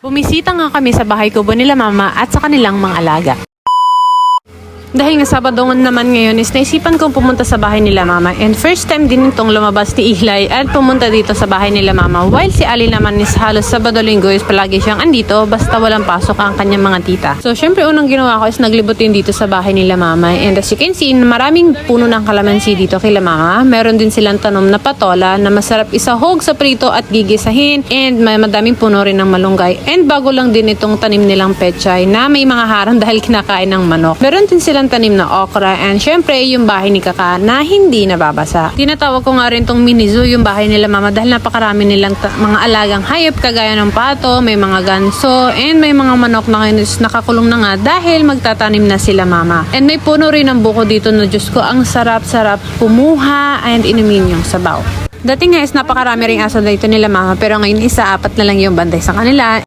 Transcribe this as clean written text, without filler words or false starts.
Bumisita nga kami sa bahay kubo nila mama at sa kanilang mga alaga. Dahil nga Sabado naman ngayon is naisipan kong pumunta sa bahay nila mama, and first time din itong lumabas ni Eli at pumunta dito sa bahay nila mama, while si Ali naman is halos Sabado Linggo is palagi siyang andito basta walang pasok ang kanyang mga tita. So syempre unang ginawa ko is naglibot din dito sa bahay nila mama, and as you can see maraming puno ng kalamansi dito kila mama. Meron din silang tanom na patola na masarap isahog sa prito at gigisahin, and may madaming puno rin ng malunggay, and bago lang din itong tanim nilang pechay na may mga harang dahil kinakain ng manok. Meron din silang tanim na okra, and syempre yung bahay ni Kaka na hindi nababasa. Tinatawag ko nga rin tong mini zoo yung bahay nila mama dahil napakarami nilang mga alagang hayop kagaya ng pato, may mga ganso, and may mga manok na nakakulong na nga dahil magtatanim na sila mama. And may puno rin ng buko dito na Diyos ko, ang sarap-sarap pumuha and inumin yung sabaw. Dating nga is napakarami ring aso dito nila mama, pero ngayon isa, 4 na lang yung bantay sa kanila.